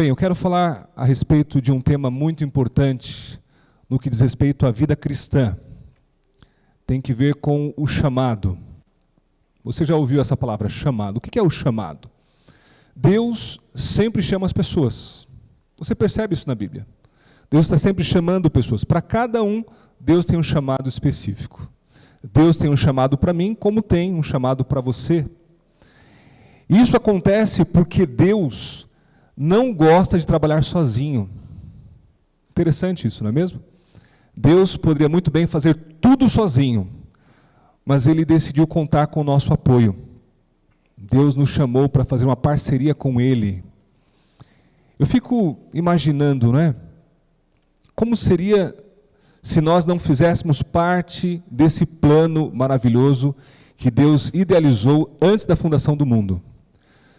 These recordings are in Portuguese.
Bem, eu quero falar a respeito de um tema muito importante no que diz respeito à vida cristã. Tem que ver com o chamado. Você já ouviu essa palavra, chamado? O que é o chamado? Deus sempre chama as pessoas. Você percebe isso na Bíblia? Deus está sempre chamando pessoas. Para cada um, Deus tem um chamado específico. Deus tem um chamado para mim, como tem um chamado para você. Isso acontece porque Deus não gosta de trabalhar sozinho. Interessante isso, não é mesmo? Deus poderia muito bem fazer tudo sozinho, mas Ele decidiu contar com o nosso apoio. Deus nos chamou para fazer uma parceria com Ele. Eu fico imaginando, né? Como seria se nós não fizéssemos parte desse plano maravilhoso que Deus idealizou antes da fundação do mundo?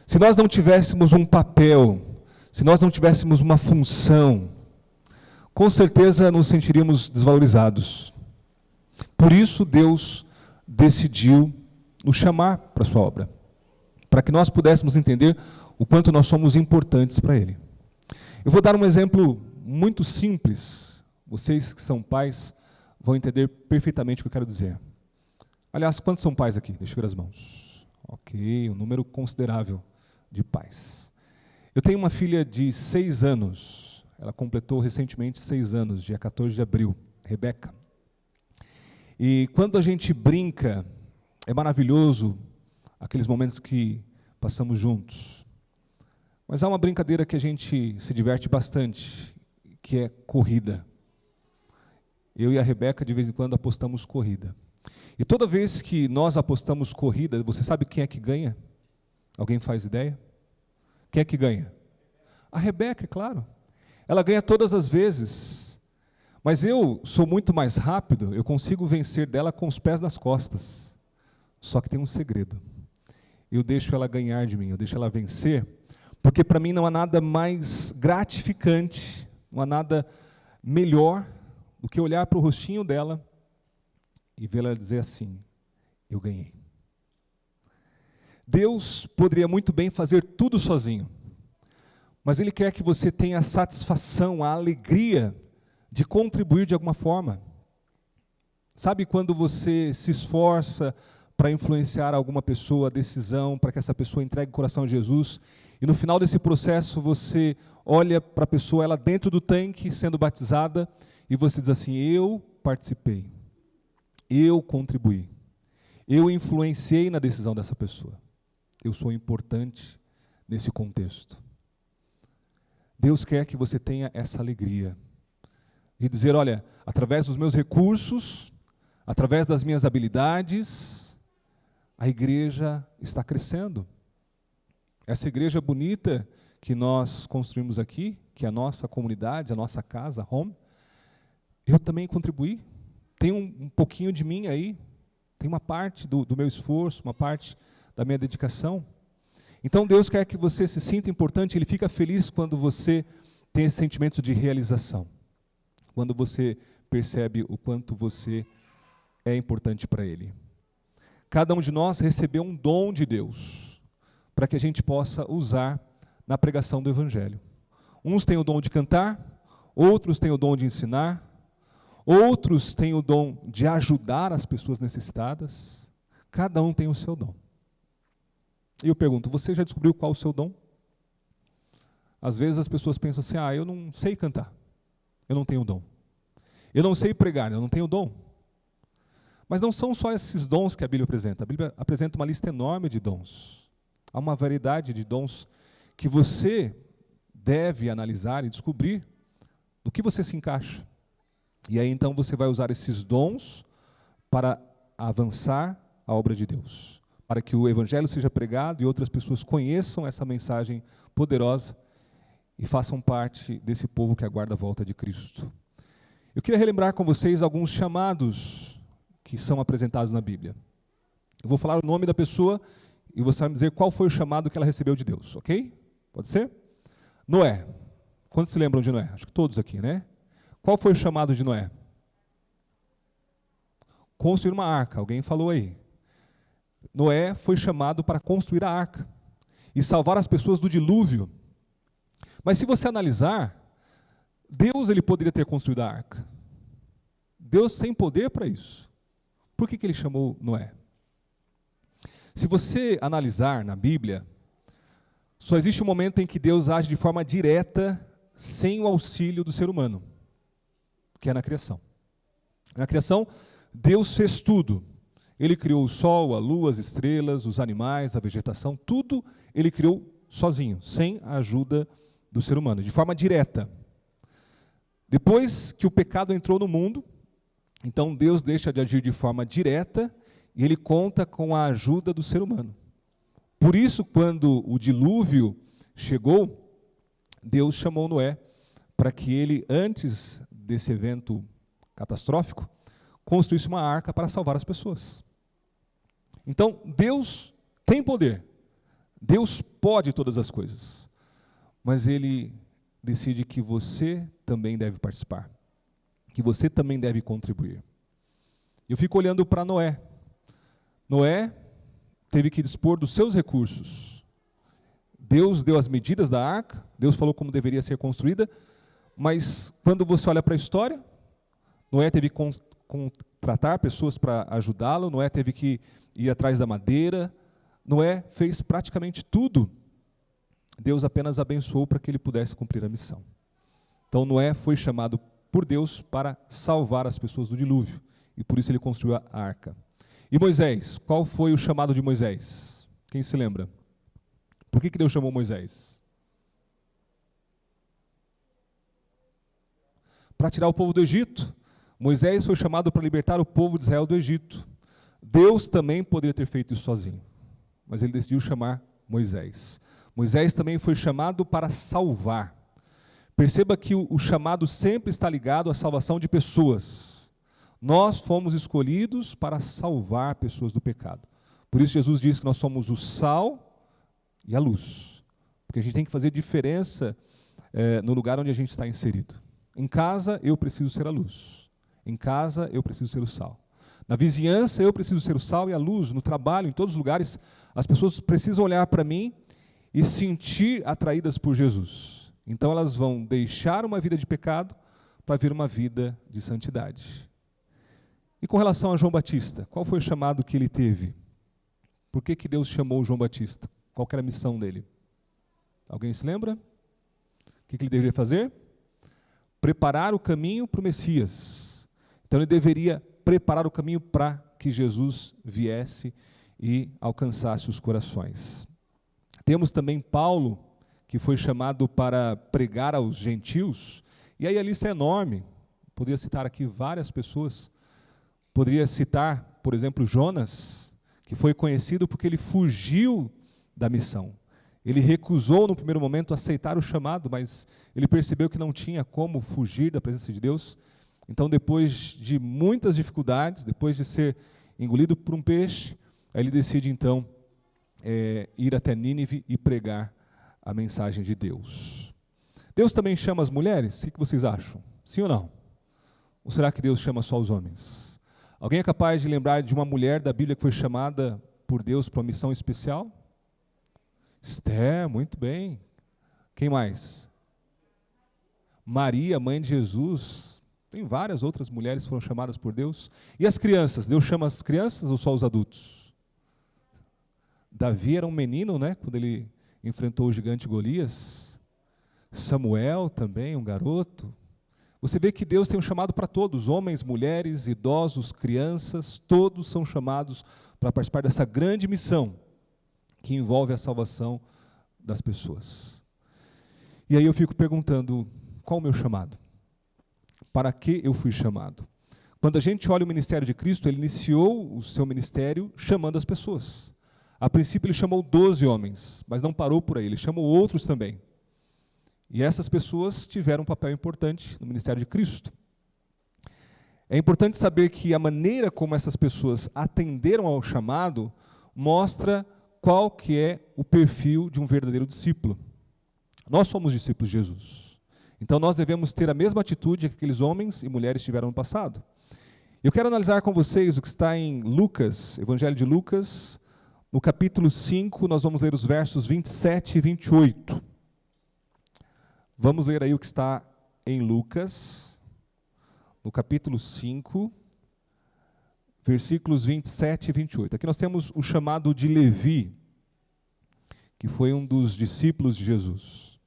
Se nós não tivéssemos um papel, se nós não tivéssemos uma função, com certeza nos sentiríamos desvalorizados. Por isso Deus decidiu nos chamar para a sua obra, para que nós pudéssemos entender o quanto nós somos importantes para Ele. Eu vou dar um exemplo muito simples. Vocês que são pais vão entender perfeitamente o que eu quero dizer. Aliás, quantos são pais aqui? Deixa eu ver as mãos. Ok, um número considerável de pais. Eu tenho uma filha de 6 anos. Ela completou recentemente 6 anos, dia 14 de abril, Rebeca. E quando a gente brinca, é maravilhoso aqueles momentos que passamos juntos. Mas há uma brincadeira que a gente se diverte bastante, que é corrida. Eu e a Rebeca, de vez em quando, apostamos corrida. E toda vez que nós apostamos corrida, você sabe quem é que ganha? Alguém faz ideia? Quem é que ganha? A Rebeca, é claro. Ela ganha todas as vezes. Mas eu sou muito mais rápido, eu consigo vencer dela com os pés nas costas. Só que tem um segredo. Eu deixo ela ganhar de mim, eu deixo ela vencer, porque para mim não há nada mais gratificante, não há nada melhor do que olhar para o rostinho dela e vê-la dizer assim: eu ganhei. Deus poderia muito bem fazer tudo sozinho, mas Ele quer que você tenha a satisfação, a alegria de contribuir de alguma forma. Sabe quando você se esforça para influenciar alguma pessoa, a decisão, para que essa pessoa entregue o coração a Jesus, e no final desse processo você olha para a pessoa, ela dentro do tanque, sendo batizada, e você diz assim: eu participei, eu contribuí, eu influenciei na decisão dessa pessoa. Eu sou importante nesse contexto. Deus quer que você tenha essa alegria de dizer: olha, através dos meus recursos, através das minhas habilidades, a igreja está crescendo. Essa igreja bonita que nós construímos aqui, que é a nossa comunidade, a nossa casa, home, eu também contribuí. Tem um pouquinho de mim aí, tem uma parte do meu esforço, uma parte da minha dedicação. Então Deus quer que você se sinta importante, Ele fica feliz quando você tem esse sentimento de realização, quando você percebe o quanto você é importante para Ele. Cada um de nós recebeu um dom de Deus, para que a gente possa usar na pregação do Evangelho. Uns têm o dom de cantar, outros têm o dom de ensinar, outros têm o dom de ajudar as pessoas necessitadas. Cada um tem o seu dom. E eu pergunto: você já descobriu qual o seu dom? Às vezes as pessoas pensam assim: eu não sei cantar, eu não tenho dom. Eu não sei pregar, eu não tenho dom. Mas não são só esses dons que a Bíblia apresenta. A Bíblia apresenta uma lista enorme de dons. Há uma variedade de dons que você deve analisar e descobrir no que você se encaixa. E aí então você vai usar esses dons para avançar a obra de Deus, para que o Evangelho seja pregado e outras pessoas conheçam essa mensagem poderosa e façam parte desse povo que aguarda a volta de Cristo. Eu queria relembrar com vocês alguns chamados que são apresentados na Bíblia. Eu vou falar o nome da pessoa e você vai me dizer qual foi o chamado que ela recebeu de Deus, ok? Pode ser? Noé. Quantos se lembram de Noé? Acho que todos aqui, né? Qual foi o chamado de Noé? Construir uma arca, alguém falou aí. Noé foi chamado para construir a arca e salvar as pessoas do dilúvio. Mas se você analisar, Deus ele poderia ter construído a arca. Deus tem poder para isso. Por que ele chamou Noé? Se você analisar na Bíblia, só existe um momento em que Deus age de forma direta, sem o auxílio do ser humano, que é na criação. Na criação, Deus fez tudo. Ele criou o sol, a lua, as estrelas, os animais, a vegetação, tudo ele criou sozinho, sem a ajuda do ser humano, de forma direta. Depois que o pecado entrou no mundo, então Deus deixa de agir de forma direta e ele conta com a ajuda do ser humano. Por isso, quando o dilúvio chegou, Deus chamou Noé para que ele, antes desse evento catastrófico, construísse uma arca para salvar as pessoas. Então, Deus tem poder. Deus pode todas as coisas. Mas ele decide que você também deve participar. Que você também deve contribuir. Eu fico olhando para Noé. Noé teve que dispor dos seus recursos. Deus deu as medidas da arca, Deus falou como deveria ser construída, mas quando você olha para a história, Noé teve que contratar pessoas para ajudá-lo, Noé teve que ir atrás da madeira, Noé fez praticamente tudo. Deus apenas abençoou para que ele pudesse cumprir a missão. Então Noé foi chamado por Deus para salvar as pessoas do dilúvio, e por isso ele construiu a arca. E Moisés, qual foi o chamado de Moisés? Quem se lembra? Por que Deus chamou Moisés? Para tirar o povo do Egito. Moisés foi chamado para libertar o povo de Israel do Egito. Deus também poderia ter feito isso sozinho, mas ele decidiu chamar Moisés. Moisés também foi chamado para salvar. Perceba que o chamado sempre está ligado à salvação de pessoas. Nós fomos escolhidos para salvar pessoas do pecado. Por isso Jesus diz que nós somos o sal e a luz. Porque a gente tem que fazer diferença no lugar onde a gente está inserido. Em casa, eu preciso ser a luz. Em casa, eu preciso ser o sal. Na vizinhança, eu preciso ser o sal e a luz. No trabalho, em todos os lugares, as pessoas precisam olhar para mim e sentir atraídas por Jesus. Então elas vão deixar uma vida de pecado para vir uma vida de santidade. E com relação a João Batista, qual foi o chamado que ele teve? Por que Deus chamou João Batista? Qual era a missão dele? Alguém se lembra? O que ele deveria fazer? Preparar o caminho para o Messias. Então ele deveria preparar o caminho para que Jesus viesse e alcançasse os corações. Temos também Paulo, que foi chamado para pregar aos gentios, e aí a lista é enorme. Poderia citar aqui várias pessoas. Poderia citar, por exemplo, Jonas, que foi conhecido porque ele fugiu da missão. Ele recusou no primeiro momento aceitar o chamado, mas ele percebeu que não tinha como fugir da presença de Deus. Então, depois de muitas dificuldades, depois de ser engolido por um peixe, aí ele decide então ir até Nínive e pregar a mensagem de Deus. Deus também chama as mulheres? O que vocês acham? Sim ou não? Ou será que Deus chama só os homens? Alguém é capaz de lembrar de uma mulher da Bíblia que foi chamada por Deus para uma missão especial? Esther, muito bem. Quem mais? Maria, mãe de Jesus. Tem várias outras mulheres que foram chamadas por Deus. E as crianças? Deus chama as crianças ou só os adultos? Davi era um menino, né? Quando ele enfrentou o gigante Golias. Samuel também, um garoto. Você vê que Deus tem um chamado para todos, homens, mulheres, idosos, crianças, todos são chamados para participar dessa grande missão que envolve a salvação das pessoas. E aí eu fico perguntando, qual o meu chamado? Para que eu fui chamado? Quando a gente olha o ministério de Cristo, ele iniciou o seu ministério chamando as pessoas. A princípio ele chamou 12 homens, mas não parou por aí, ele chamou outros também. E essas pessoas tiveram um papel importante no ministério de Cristo. É importante saber que a maneira como essas pessoas atenderam ao chamado mostra qual que é o perfil de um verdadeiro discípulo. Nós somos discípulos de Jesus. Então nós devemos ter a mesma atitude que aqueles homens e mulheres tiveram no passado. Eu quero analisar com vocês o que está em Lucas, Evangelho de Lucas, no capítulo 5, nós vamos ler os versos 27 e 28. Vamos ler aí o que está em Lucas, no capítulo 5, versículos 27 e 28. Aqui nós temos o chamado de Levi, que foi um dos discípulos de Jesus.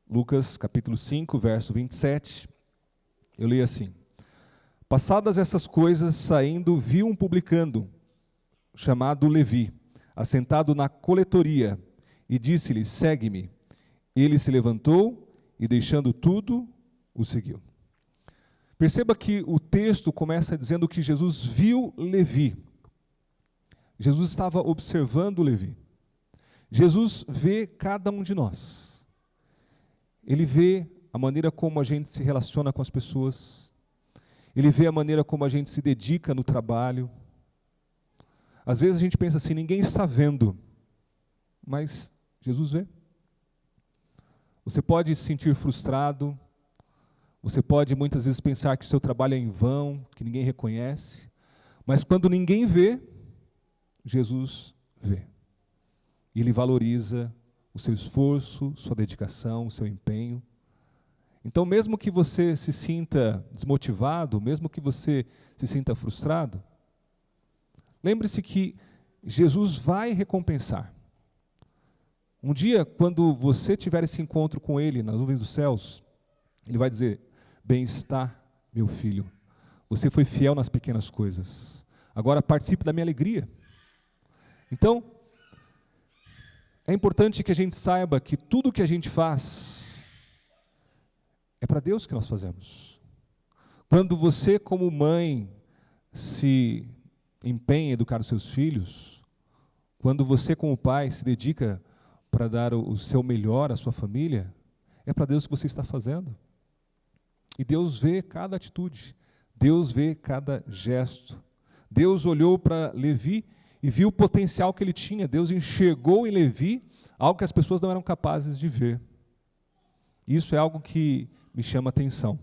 Lucas, capítulo 5, verso 27, eu leio assim: Passadas essas coisas, saindo, viu um publicano, chamado Levi, assentado na coletoria, e disse-lhe: Segue-me. Ele se levantou e, deixando tudo, o seguiu. Perceba que o texto começa dizendo que Jesus viu Levi. Jesus estava observando Levi. Jesus vê cada um de nós. Ele vê a maneira como a gente se relaciona com as pessoas. Ele vê a maneira como a gente se dedica no trabalho. Às vezes a gente pensa assim, ninguém está vendo, mas Jesus vê. Você pode se sentir frustrado, você pode muitas vezes pensar que o seu trabalho é em vão, que ninguém reconhece, mas quando ninguém vê, Jesus vê. E Ele valoriza o seu esforço, sua dedicação, o seu empenho. Então, mesmo que você se sinta desmotivado, mesmo que você se sinta frustrado, lembre-se que Jesus vai recompensar. Um dia, quando você tiver esse encontro com Ele nas nuvens dos céus, Ele vai dizer: Bem está, meu filho, você foi fiel nas pequenas coisas, agora participe da minha alegria. Então, é importante que a gente saiba que tudo que a gente faz é para Deus que nós fazemos. Quando você, como mãe, se empenha em educar os seus filhos, quando você, como pai, se dedica para dar o seu melhor à sua família, é para Deus que você está fazendo. E Deus vê cada atitude, Deus vê cada gesto. Deus olhou para Levi e viu o potencial que ele tinha. Deus enxergou em Levi algo que as pessoas não eram capazes de ver. Isso é algo que me chama a atenção,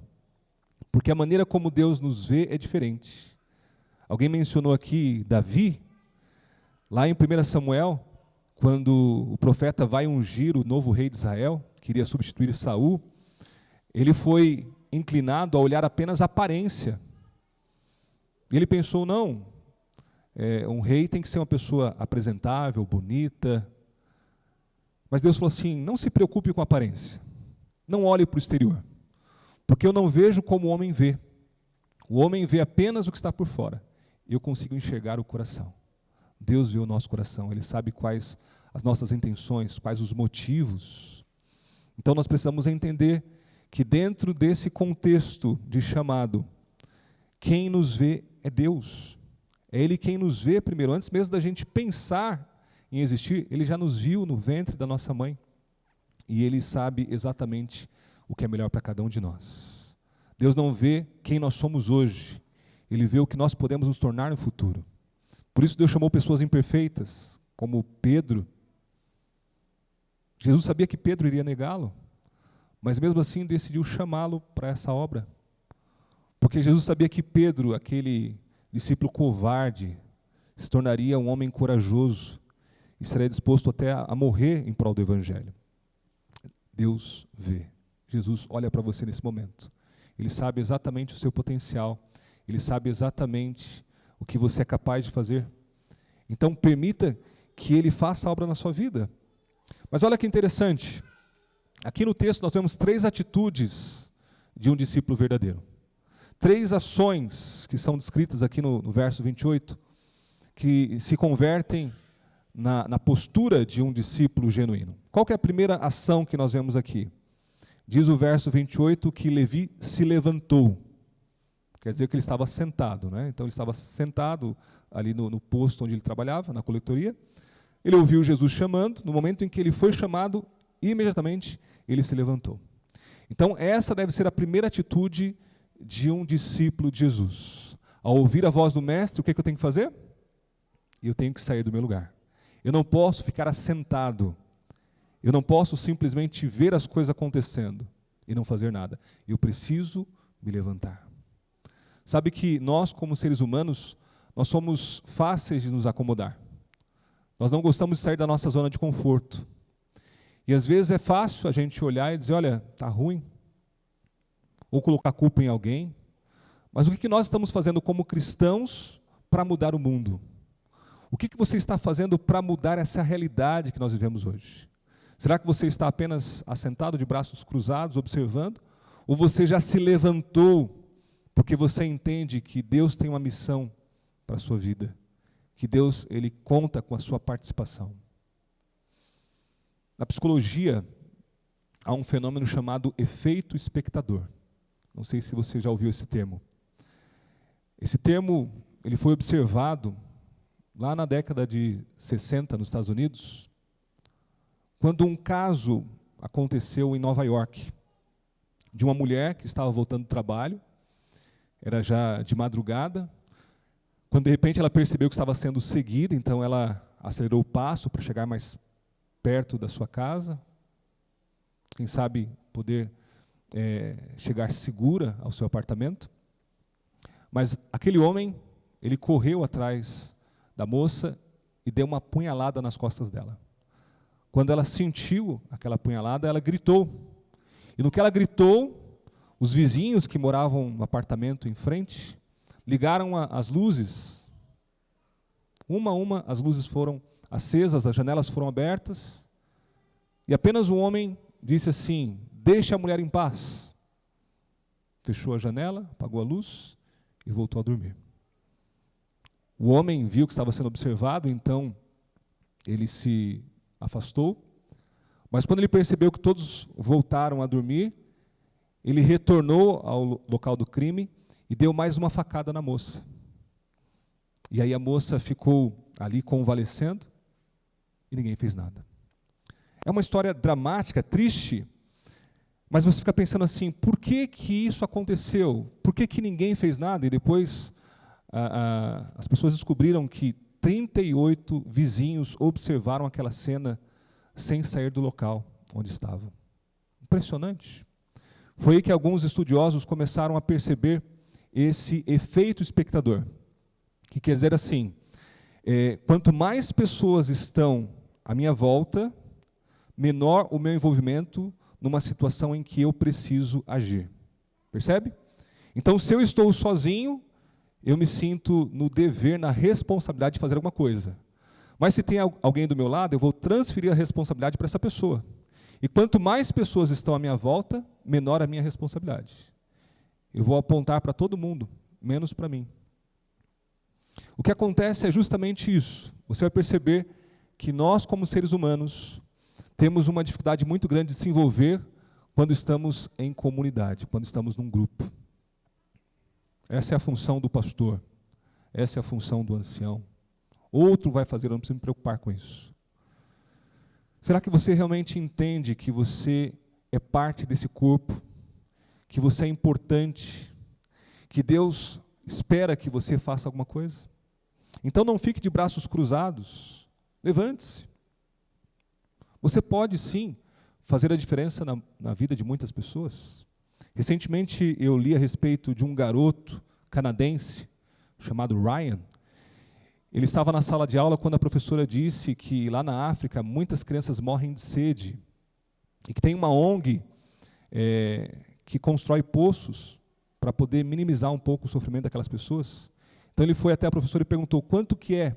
porque a maneira como Deus nos vê é diferente. Alguém mencionou aqui Davi, lá em 1 Samuel, quando o profeta vai ungir o novo rei de Israel, queria substituir Saul, ele foi inclinado a olhar apenas a aparência. E ele pensou, não, um rei tem que ser uma pessoa apresentável, bonita. Mas Deus falou assim, não se preocupe com a aparência, não olhe para o exterior, porque eu não vejo como o homem vê. O homem vê apenas o que está por fora. Eu consigo enxergar o coração. Deus vê o nosso coração, Ele sabe quais as nossas intenções, quais os motivos. Então nós precisamos entender que dentro desse contexto de chamado, quem nos vê é Deus. É Ele quem nos vê primeiro. Antes mesmo da gente pensar em existir, Ele já nos viu no ventre da nossa mãe. E Ele sabe exatamente o que é melhor para cada um de nós. Deus não vê quem nós somos hoje. Ele vê o que nós podemos nos tornar no futuro. Por isso Deus chamou pessoas imperfeitas, como Pedro. Jesus sabia que Pedro iria negá-lo, mas mesmo assim decidiu chamá-lo para essa obra. Porque Jesus sabia que Pedro, aquele discípulo covarde, se tornaria um homem corajoso e seria disposto até a morrer em prol do Evangelho. Deus vê. Jesus olha para você nesse momento. Ele sabe exatamente o seu potencial. Ele sabe exatamente o que você é capaz de fazer. Então permita que Ele faça a obra na sua vida. Mas olha que interessante. Aqui no texto nós vemos 3 atitudes de um discípulo verdadeiro. 3 ações que são descritas aqui no verso 28, que se convertem na postura de um discípulo genuíno. Qual que é a primeira ação que nós vemos aqui? Diz o verso 28 que Levi se levantou. Quer dizer que ele estava sentado, né? Então ele estava sentado ali no posto onde ele trabalhava, na coletoria. Ele ouviu Jesus chamando. No momento em que ele foi chamado, imediatamente ele se levantou. Então essa deve ser a primeira atitude de um discípulo de Jesus. Ao ouvir a voz do mestre, o que eu tenho que fazer? Eu tenho que sair do meu lugar. Eu não posso ficar assentado. Eu não posso simplesmente ver as coisas acontecendo e não fazer nada. Eu preciso me levantar. Sabe que nós, como seres humanos, nós somos fáceis de nos acomodar. Nós não gostamos de sair da nossa zona de conforto. E às vezes é fácil a gente olhar e dizer, olha, está ruim, ou colocar a culpa em alguém. Mas o que nós estamos fazendo como cristãos para mudar o mundo? O que você está fazendo para mudar essa realidade que nós vivemos hoje? Será que você está apenas assentado de braços cruzados, observando? Ou você já se levantou porque você entende que Deus tem uma missão para a sua vida? Que Deus, Ele conta com a sua participação. Na psicologia, há um fenômeno chamado efeito espectador. Não sei se você já ouviu esse termo. Esse termo ele foi observado lá na década de 60 nos Estados Unidos, quando um caso aconteceu em Nova York, de uma mulher que estava voltando do trabalho, era já de madrugada, quando de repente ela percebeu que estava sendo seguida, então ela acelerou o passo para chegar mais perto da sua casa, quem sabe poder chegar segura ao seu apartamento. Mas aquele homem, ele correu atrás da moça e deu uma punhalada nas costas dela. Quando ela sentiu aquela punhalada, ela gritou. E no que ela gritou, os vizinhos que moravam no apartamento em frente ligaram as luzes. Uma a uma, as luzes foram acesas, as janelas foram abertas. E apenas um homem disse assim, deixe a mulher em paz. Fechou a janela, apagou a luz e voltou a dormir. O homem viu que estava sendo observado, então ele se afastou. Mas quando ele percebeu que todos voltaram a dormir, ele retornou ao local do crime e deu mais uma facada na moça. E aí a moça ficou ali convalescendo e ninguém fez nada. É uma história dramática, triste, mas você fica pensando assim, por que que isso aconteceu? Por que que ninguém fez nada? E depois as pessoas descobriram que 38 vizinhos observaram aquela cena sem sair do local onde estavam. Impressionante. Foi aí que alguns estudiosos começaram a perceber esse efeito espectador, que quer dizer assim, quanto mais pessoas estão à minha volta, menor o meu envolvimento numa situação em que eu preciso agir. Percebe? Então, se eu estou sozinho, eu me sinto no dever, na responsabilidade de fazer alguma coisa. Mas se tem alguém do meu lado, eu vou transferir a responsabilidade para essa pessoa. E quanto mais pessoas estão à minha volta, menor a minha responsabilidade. Eu vou apontar para todo mundo, menos para mim. O que acontece é justamente isso. Você vai perceber que nós, como seres humanos, temos uma dificuldade muito grande de se envolver quando estamos em comunidade, quando estamos num grupo. Essa é a função do pastor, essa é a função do ancião. Outro vai fazer, eu não preciso me preocupar com isso. Será que você realmente entende que você é parte desse corpo, que você é importante, que Deus espera que você faça alguma coisa? Então não fique de braços cruzados, levante-se. Você pode sim fazer a diferença na vida de muitas pessoas. Recentemente eu li a respeito de um garoto canadense chamado Ryan. Ele estava na sala de aula quando a professora disse que lá na África muitas crianças morrem de sede e que tem uma ONG que constrói poços para poder minimizar um pouco o sofrimento daquelas pessoas. Então ele foi até a professora e perguntou quanto que é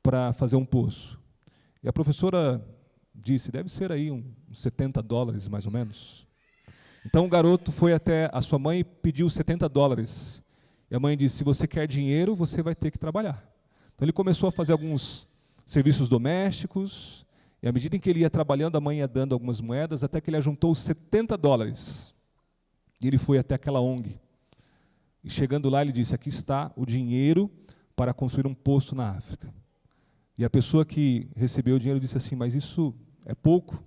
para fazer um poço. E a professora disse, deve ser aí uns $70 mais ou menos. Então o garoto foi até a sua mãe e pediu $70. E a mãe disse, se você quer dinheiro, você vai ter que trabalhar. Então ele começou a fazer alguns serviços domésticos, e à medida em que ele ia trabalhando, a mãe ia dando algumas moedas, até que ele ajuntou $70. E ele foi até aquela ONG. E chegando lá, ele disse, aqui está o dinheiro para construir um poço na África. E a pessoa que recebeu o dinheiro disse assim, mas isso é pouco.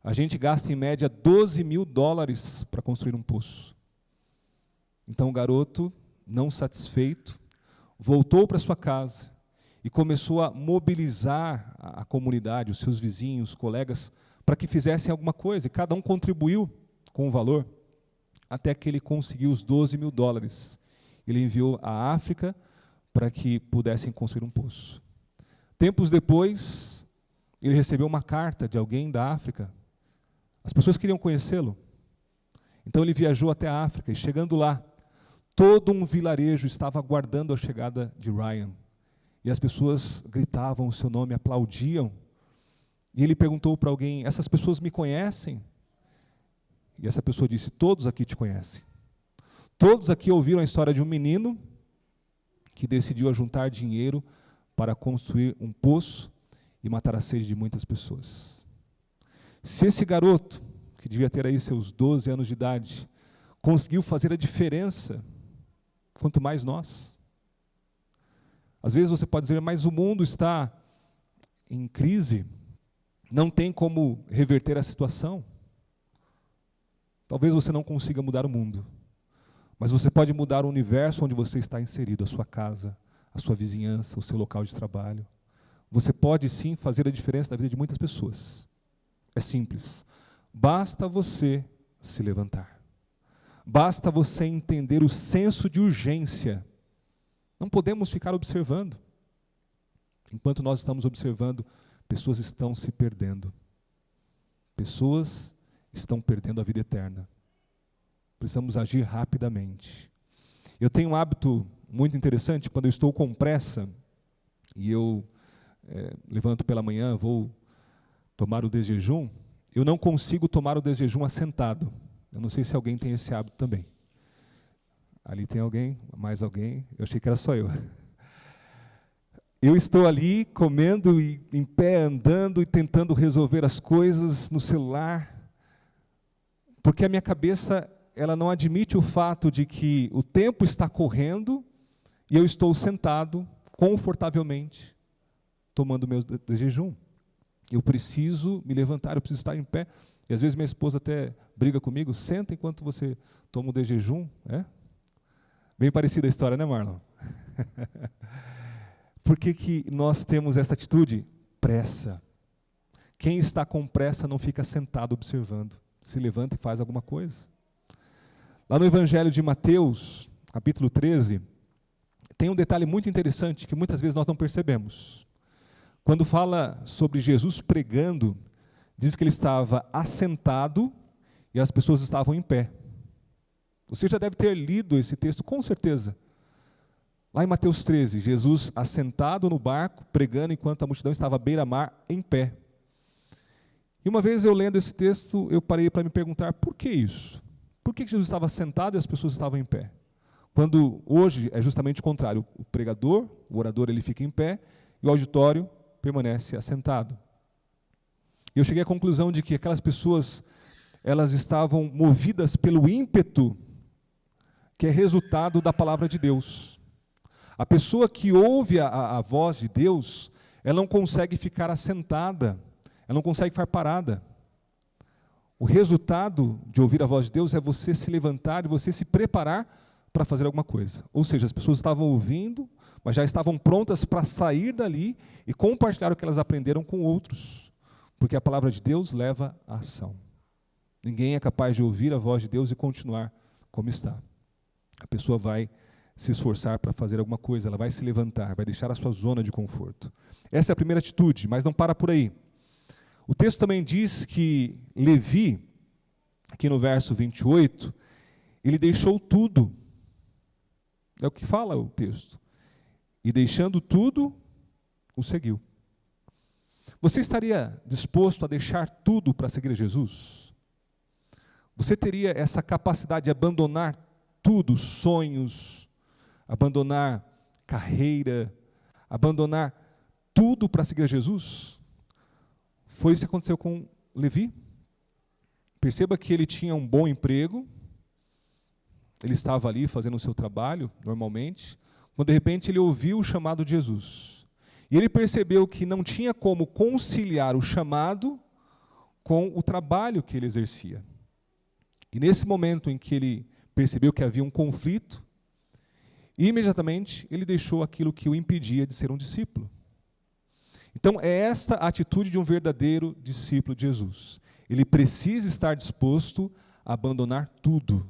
A gente gasta em média $12 mil para construir um poço. Então o garoto, não satisfeito, voltou para sua casa e começou a mobilizar a comunidade, os seus vizinhos, os colegas, para que fizessem alguma coisa. E cada um contribuiu com um valor, até que ele conseguiu os $12 mil. Ele enviou à África para que pudessem construir um poço. Tempos depois, ele recebeu uma carta de alguém da África. As pessoas queriam conhecê-lo. Então ele viajou até a África e chegando lá, todo um vilarejo estava aguardando a chegada de Ryan. E as pessoas gritavam o seu nome, aplaudiam. E ele perguntou para alguém, essas pessoas me conhecem? E essa pessoa disse, todos aqui te conhecem. Todos aqui ouviram a história de um menino que decidiu juntar dinheiro para construir um poço e matar a sede de muitas pessoas. Se esse garoto, que devia ter aí seus 12 anos de idade, conseguiu fazer a diferença, quanto mais nós. Às vezes você pode dizer, mas o mundo está em crise, não tem como reverter a situação. Talvez você não consiga mudar o mundo, mas você pode mudar o universo onde você está inserido, a sua casa, a sua vizinhança, o seu local de trabalho. Você pode sim fazer a diferença na vida de muitas pessoas. É simples. Basta você se levantar. Basta você entender o senso de urgência. Não podemos ficar observando. Enquanto nós estamos observando, pessoas estão se perdendo. Pessoas estão perdendo a vida eterna. Precisamos agir rapidamente. Eu tenho um hábito muito interessante, quando eu estou com pressa, e eu levanto pela manhã, vou tomar o desjejum, eu não consigo tomar o desjejum assentado. Eu não sei se alguém tem esse hábito também. Ali tem alguém, mais alguém, eu achei que era só eu. Eu estou ali comendo e em pé, andando e tentando resolver as coisas no celular, porque a minha cabeça ela não admite o fato de que o tempo está correndo e eu estou sentado confortavelmente tomando meu jejum. Eu preciso me levantar, eu preciso estar em pé. E às vezes minha esposa até briga comigo, senta enquanto você toma o jejum. Bem parecida a história, né, Marlon? Por que nós temos essa atitude? Pressa. Quem está com pressa não fica sentado observando. Se levanta e faz alguma coisa. Lá no Evangelho de Mateus, capítulo 13, tem um detalhe muito interessante que muitas vezes nós não percebemos. Quando fala sobre Jesus pregando, diz que ele estava assentado e as pessoas estavam em pé. Você já deve ter lido esse texto, com certeza. Lá em Mateus 13, Jesus assentado no barco, pregando enquanto a multidão estava à beira-mar, em pé. E uma vez eu lendo esse texto, eu parei para me perguntar, por que isso? Por que Jesus estava sentado e as pessoas estavam em pé? Quando hoje é justamente o contrário, o pregador, o orador, ele fica em pé e o auditório permanece assentado. E eu cheguei à conclusão de que aquelas pessoas, elas estavam movidas pelo ímpeto que é resultado da palavra de Deus. A pessoa que ouve a voz de Deus, ela não consegue ficar assentada, ela não consegue ficar parada. O resultado de ouvir a voz de Deus é você se levantar e você se preparar para fazer alguma coisa. Ou seja, as pessoas estavam ouvindo, mas já estavam prontas para sair dali e compartilhar o que elas aprenderam com outros. Porque a palavra de Deus leva à ação. Ninguém é capaz de ouvir a voz de Deus e continuar como está. A pessoa vai se esforçar para fazer alguma coisa, ela vai se levantar, vai deixar a sua zona de conforto. Essa é a primeira atitude, mas não para por aí. O texto também diz que Levi, aqui no verso 28, ele deixou tudo. É o que fala o texto. E deixando tudo, o seguiu. Você estaria disposto a deixar tudo para seguir a Jesus? Você teria essa capacidade de abandonar tudo, sonhos, abandonar carreira, abandonar tudo para seguir a Jesus? Foi isso que aconteceu com Levi. Perceba que ele tinha um bom emprego, ele estava ali fazendo o seu trabalho, normalmente, quando de repente ele ouviu o chamado de Jesus. E ele percebeu que não tinha como conciliar o chamado com o trabalho que ele exercia. E nesse momento em que ele percebeu que havia um conflito, imediatamente ele deixou aquilo que o impedia de ser um discípulo. Então é esta a atitude de um verdadeiro discípulo de Jesus. Ele precisa estar disposto a abandonar tudo.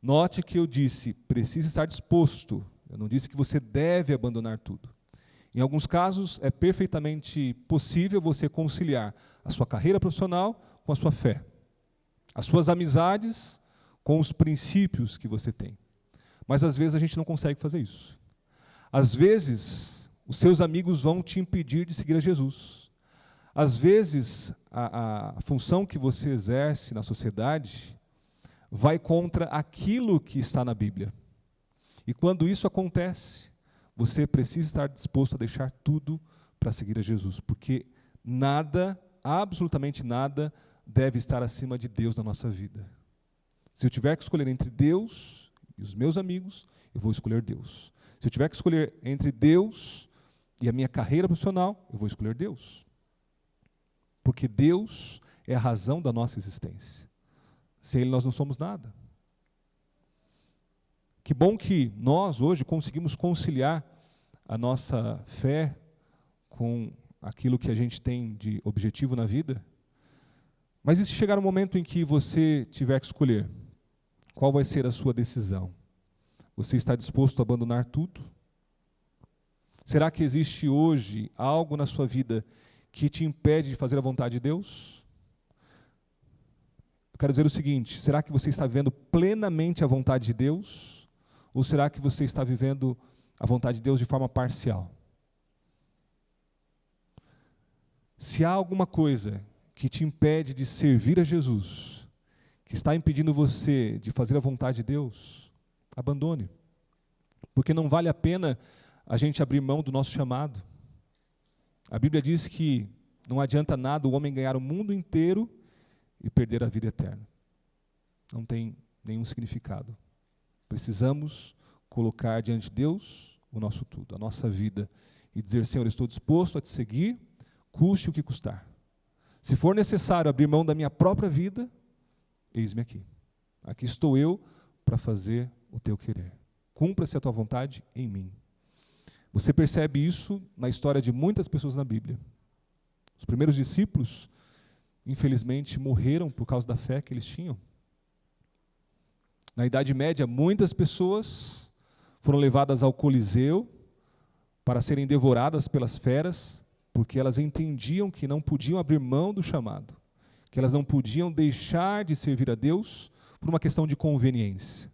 Note que eu disse, precisa estar disposto. Eu não disse que você deve abandonar tudo. Em alguns casos, é perfeitamente possível você conciliar a sua carreira profissional com a sua fé, as suas amizades com os princípios que você tem. Mas às vezes a gente não consegue fazer isso. Às vezes, os seus amigos vão te impedir de seguir a Jesus. Às vezes, a função que você exerce na sociedade vai contra aquilo que está na Bíblia. E quando isso acontece, você precisa estar disposto a deixar tudo para seguir a Jesus, porque nada, absolutamente nada, deve estar acima de Deus na nossa vida. Se eu tiver que escolher entre Deus e os meus amigos, eu vou escolher Deus. Se eu tiver que escolher entre Deus e a minha carreira profissional, eu vou escolher Deus. Porque Deus é a razão da nossa existência. Sem Ele nós não somos nada. Que bom que nós hoje conseguimos conciliar a nossa fé com aquilo que a gente tem de objetivo na vida. Mas e se chegar um momento em que você tiver que escolher, qual vai ser a sua decisão? Você está disposto a abandonar tudo? Será que existe hoje algo na sua vida que te impede de fazer a vontade de Deus? Eu quero dizer o seguinte, será que você está vivendo plenamente a vontade de Deus? Ou será que você está vivendo a vontade de Deus de forma parcial? Se há alguma coisa que te impede de servir a Jesus, que está impedindo você de fazer a vontade de Deus, abandone. Porque não vale a pena a gente abrir mão do nosso chamado. A Bíblia diz que não adianta nada o homem ganhar o mundo inteiro e perder a vida eterna. Não tem nenhum significado. Precisamos colocar diante de Deus o nosso tudo, a nossa vida, e dizer, Senhor, eu estou disposto a te seguir, custe o que custar. Se for necessário abrir mão da minha própria vida, eis-me aqui. Aqui estou eu para fazer o teu querer. Cumpra-se a tua vontade em mim. Você percebe isso na história de muitas pessoas na Bíblia. Os primeiros discípulos, infelizmente, morreram por causa da fé que eles tinham. Na Idade Média, muitas pessoas foram levadas ao Coliseu para serem devoradas pelas feras, porque elas entendiam que não podiam abrir mão do chamado, que elas não podiam deixar de servir a Deus por uma questão de conveniência.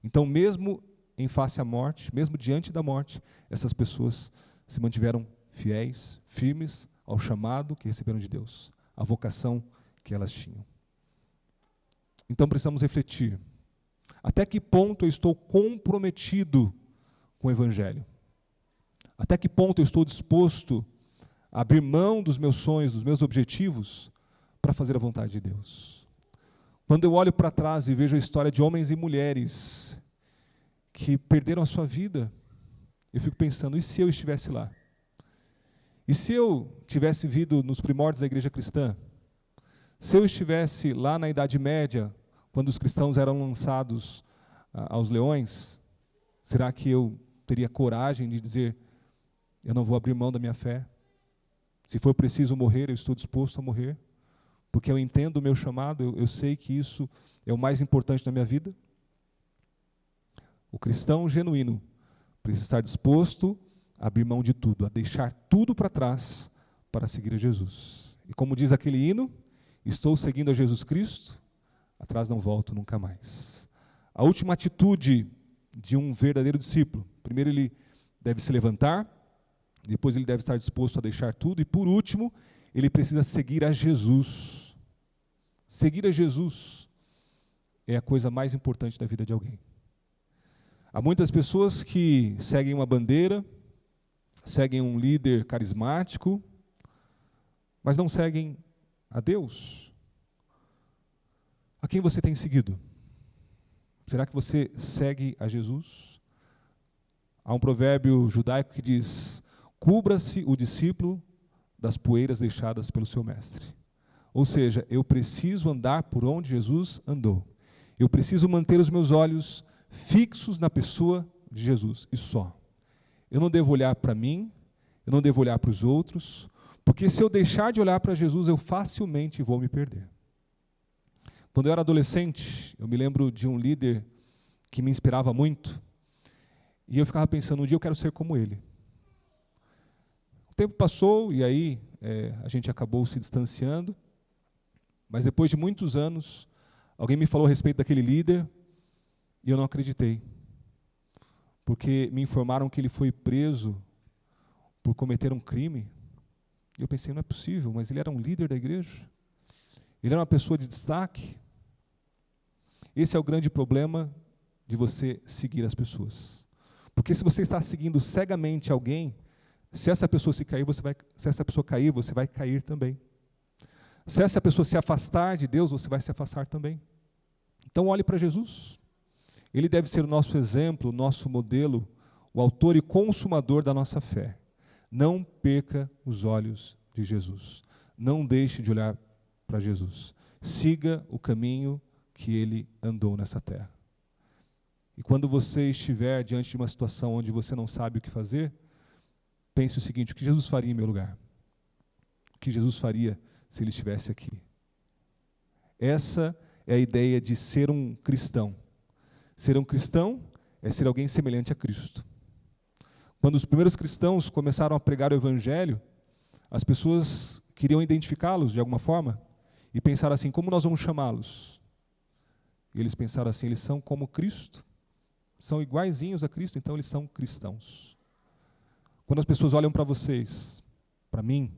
Então, mesmo em face à morte, mesmo diante da morte, essas pessoas se mantiveram fiéis, firmes ao chamado que receberam de Deus, à vocação que elas tinham. Então precisamos refletir. Até que ponto eu estou comprometido com o Evangelho? Até que ponto eu estou disposto a abrir mão dos meus sonhos, dos meus objetivos, para fazer a vontade de Deus? Quando eu olho para trás e vejo a história de homens e mulheres que perderam a sua vida, eu fico pensando, e se eu estivesse lá? E se eu tivesse vivido nos primórdios da igreja cristã? Se eu estivesse lá na Idade Média, quando os cristãos eram lançados aos leões, será que eu teria coragem de dizer, eu não vou abrir mão da minha fé? Se for preciso morrer, eu estou disposto a morrer, porque eu entendo o meu chamado, eu sei que isso é o mais importante na minha vida. O cristão genuíno precisa estar disposto a abrir mão de tudo, a deixar tudo para trás para seguir a Jesus. E como diz aquele hino, estou seguindo a Jesus Cristo, atrás não volto nunca mais. A última atitude de um verdadeiro discípulo, primeiro ele deve se levantar, depois ele deve estar disposto a deixar tudo, e por último, ele precisa seguir a Jesus. Seguir a Jesus é a coisa mais importante da vida de alguém. Há muitas pessoas que seguem uma bandeira, seguem um líder carismático, mas não seguem a Deus. A quem você tem seguido? Será que você segue a Jesus? Há um provérbio judaico que diz, cubra-se o discípulo das poeiras deixadas pelo seu mestre. Ou seja, eu preciso andar por onde Jesus andou. Eu preciso manter os meus olhos fixos na pessoa de Jesus, e só. Eu não devo olhar para mim, eu não devo olhar para os outros, porque se eu deixar de olhar para Jesus, eu facilmente vou me perder. Quando eu era adolescente, eu me lembro de um líder que me inspirava muito, e eu ficava pensando, um dia eu quero ser como ele. O tempo passou e aí a gente acabou se distanciando, mas depois de muitos anos, alguém me falou a respeito daquele líder e eu não acreditei, porque me informaram que ele foi preso por cometer um crime. E eu pensei, não é possível, mas ele era um líder da igreja, ele era uma pessoa de destaque. Esse é o grande problema de você seguir as pessoas, porque se você está seguindo cegamente alguém, se essa pessoa cair, você vai cair também. Se essa pessoa se afastar de Deus, você vai se afastar também. Então olhe para Jesus. Ele deve ser o nosso exemplo, o nosso modelo, o autor e consumador da nossa fé. Não perca os olhos de Jesus. Não deixe de olhar para Jesus. Siga o caminho que ele andou nessa terra. E quando você estiver diante de uma situação onde você não sabe o que fazer, pense o seguinte: o que Jesus faria em meu lugar? O que Jesus faria se ele estivesse aqui? Essa é a ideia de ser um cristão. Ser um cristão é ser alguém semelhante a Cristo. Quando os primeiros cristãos começaram a pregar o evangelho, as pessoas queriam identificá-los de alguma forma e pensaram assim: como nós vamos chamá-los? E eles pensaram assim: eles são como Cristo, são iguaizinhos a Cristo, então eles são cristãos. Quando as pessoas olham para vocês, para mim,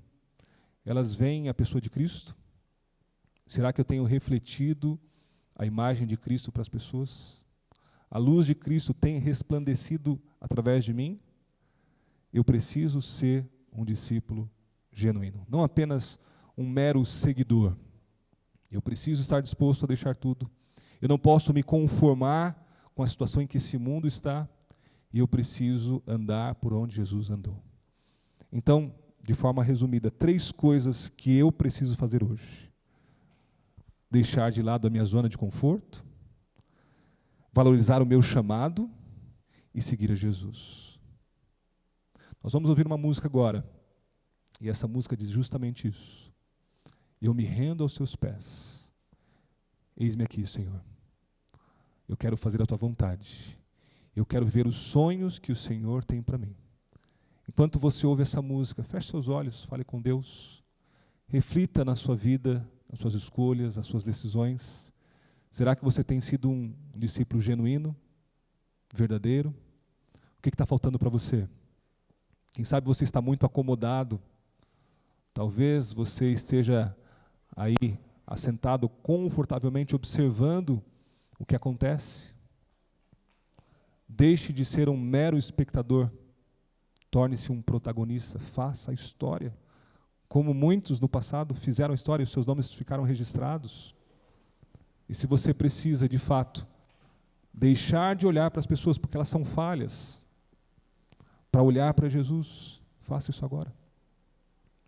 elas veem a pessoa de Cristo? Será que eu tenho refletido a imagem de Cristo para as pessoas? A luz de Cristo tem resplandecido através de mim? Eu preciso ser um discípulo genuíno, não apenas um mero seguidor. Eu preciso estar disposto a deixar tudo. Eu não posso me conformar com a situação em que esse mundo está, e eu preciso andar por onde Jesus andou. Então, de forma resumida, 3 coisas que eu preciso fazer hoje: deixar de lado a minha zona de conforto, valorizar o meu chamado e seguir a Jesus. Nós vamos ouvir uma música agora, e essa música diz justamente isso: eu me rendo aos teus pés, eis-me aqui, Senhor. Eu quero fazer a tua vontade, eu quero ver os sonhos que o Senhor tem para mim. Enquanto você ouve essa música, feche seus olhos, fale com Deus, reflita na sua vida, nas suas escolhas, nas suas decisões. Será que você tem sido um discípulo genuíno, verdadeiro? O que está faltando para você? Quem sabe você está muito acomodado. Talvez você esteja aí assentado confortavelmente observando o que acontece. Deixe de ser um mero espectador. Torne-se um protagonista, faça a história. Como muitos no passado fizeram a história e os seus nomes ficaram registrados. E se você precisa, de fato, deixar de olhar para as pessoas porque elas são falhas, para olhar para Jesus, faça isso agora.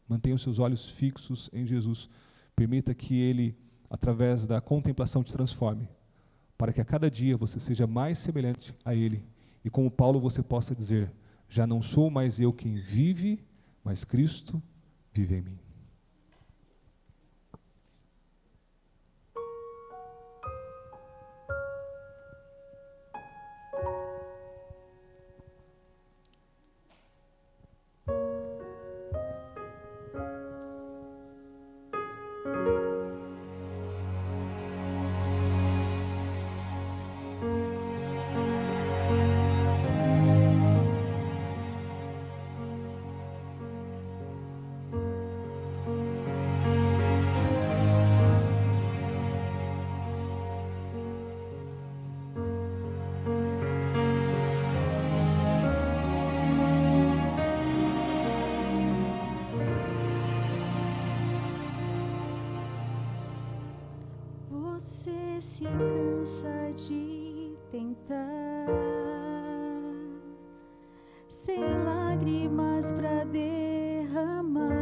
Mantenha os seus olhos fixos em Jesus. Permita que Ele, através da contemplação, te transforme, para que a cada dia você seja mais semelhante a Ele. E como Paulo você possa dizer: já não sou mais eu quem vive, mas Cristo vive em mim. Você se cansa de tentar, sem lágrimas pra derramar,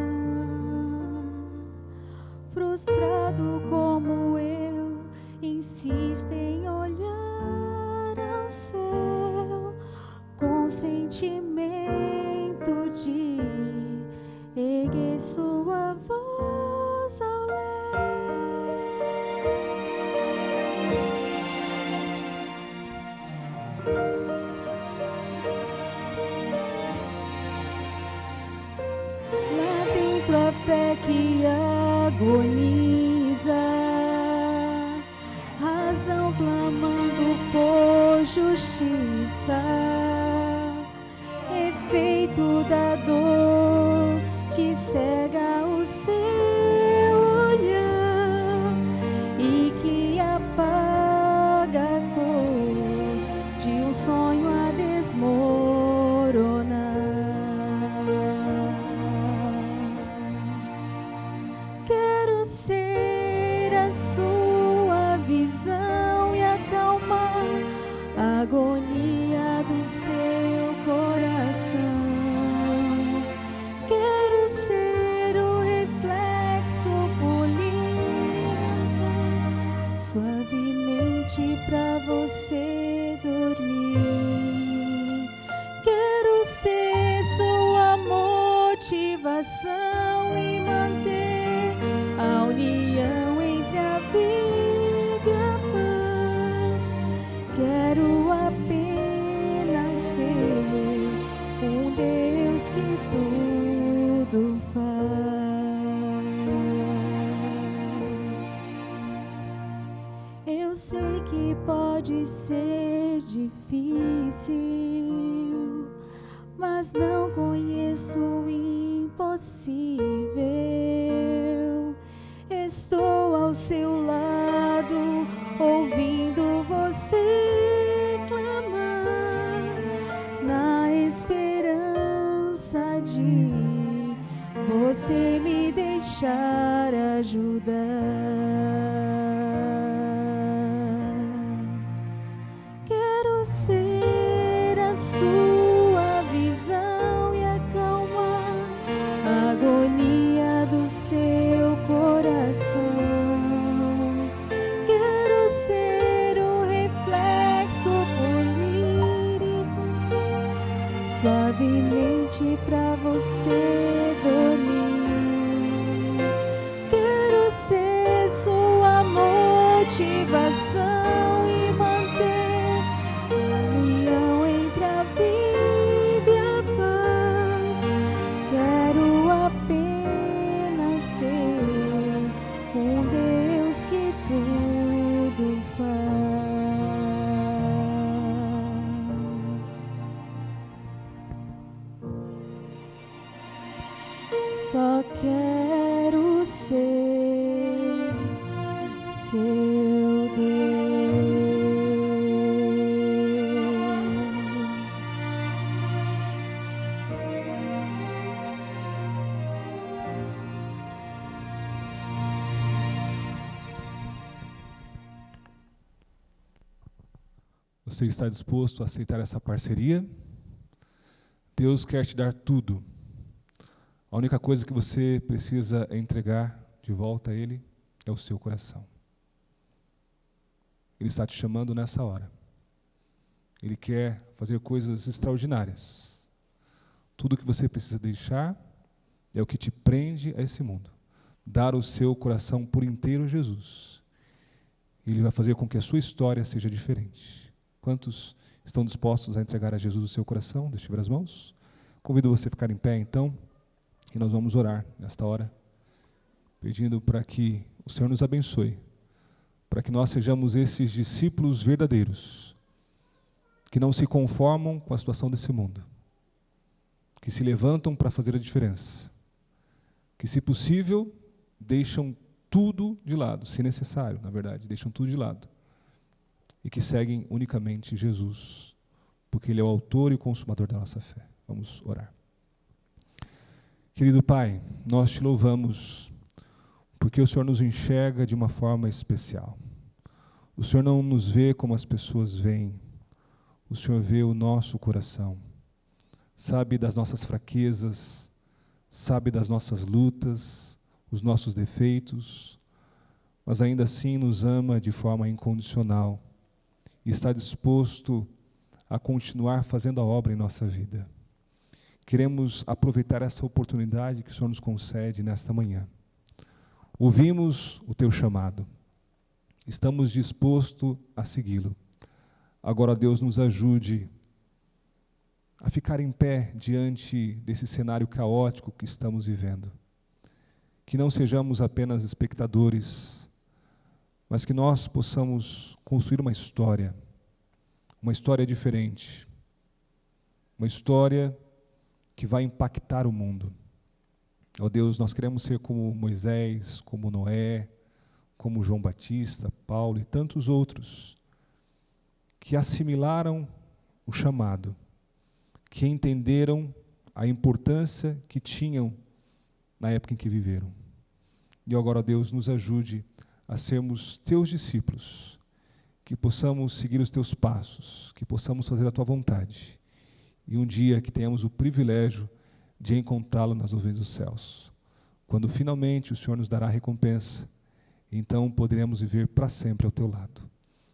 frustrado como eu, insiste em olhar ao céu com sentimento de erguer sua voz ao léu. fé que agoniza, razão clamando por justiça, efeito da dor que cega o seu olhar e que apaga a cor de um sonho a desmoronar. Quero ser a sua visão e acalmar a agonia do seu coração. Quero ser o reflexo polido suavemente pra você dormir. Quero ser sua motivação e manter a união entre a vida e a paz. Quero apenas ser um Deus que tudo faz. Eu sei que pode ser difícil, mas não conheço o impossível. Estou ao seu lado, ouvindo você clamar, na esperança de você me deixar ajudar. Quero ser a sua visão e acalmar a agonia do seu coração. Quero ser o reflexo polido suavemente pra você dormir. Quero ser sua motivação e manter a união entre a vida e a paz. Quero apenas ser um Deus que tudo faz. Só quero ser seu Deus. Você está disposto a aceitar essa parceria? Deus quer te dar tudo. A única coisa que você precisa entregar de volta a Ele é o seu coração. Ele está te chamando nessa hora. Ele quer fazer coisas extraordinárias. Tudo que você precisa deixar é o que te prende a esse mundo. Dar o seu coração por inteiro a Jesus. Ele vai fazer com que a sua história seja diferente. Quantos estão dispostos a entregar a Jesus o seu coração? Deixa eu ver as mãos. Convido você a ficar em pé, então, e nós vamos orar nesta hora, pedindo para que o Senhor nos abençoe, para que nós sejamos esses discípulos verdadeiros, que não se conformam com a situação desse mundo, que se levantam para fazer a diferença, que, se possível, deixam tudo de lado, se necessário, na verdade, deixam tudo de lado, e que seguem unicamente Jesus, porque Ele é o autor e o consumador da nossa fé. Vamos orar. Querido Pai, nós te louvamos, porque o Senhor nos enxerga de uma forma especial. O Senhor não nos vê como as pessoas veem, o Senhor vê o nosso coração, sabe das nossas fraquezas, sabe das nossas lutas, os nossos defeitos, mas ainda assim nos ama de forma incondicional e está disposto a continuar fazendo a obra em nossa vida. Queremos aproveitar essa oportunidade que o Senhor nos concede nesta manhã. Ouvimos o teu chamado, estamos dispostos a segui-lo. Agora, Deus, nos ajude a ficar em pé diante desse cenário caótico que estamos vivendo. que não sejamos apenas espectadores, mas que nós possamos construir uma história diferente, uma história que vai impactar o mundo. Ó Deus, nós queremos ser como Moisés, como Noé, como João Batista, Paulo e tantos outros, que assimilaram o chamado, que entenderam a importância que tinham na época em que viveram. E agora, ó Deus, nos ajude a sermos teus discípulos, que possamos seguir os teus passos, que possamos fazer a tua vontade, e um dia que tenhamos o privilégio de encontrá-lo nas nuvens dos céus, quando finalmente o Senhor nos dará a recompensa, então poderemos viver para sempre ao teu lado.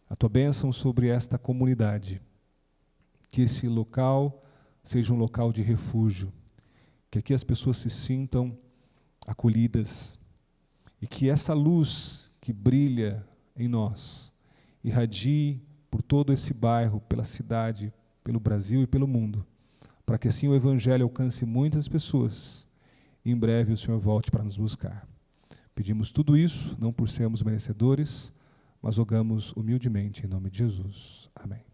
A tua bênção sobre esta comunidade, que esse local seja um local de refúgio, que aqui as pessoas se sintam acolhidas, e que essa luz que brilha em nós irradie por todo esse bairro, pela cidade, pelo Brasil e pelo mundo, para que assim o Evangelho alcance muitas pessoas e em breve o Senhor volte para nos buscar. Pedimos tudo isso, não por sermos merecedores, mas rogamos humildemente em nome de Jesus. Amém.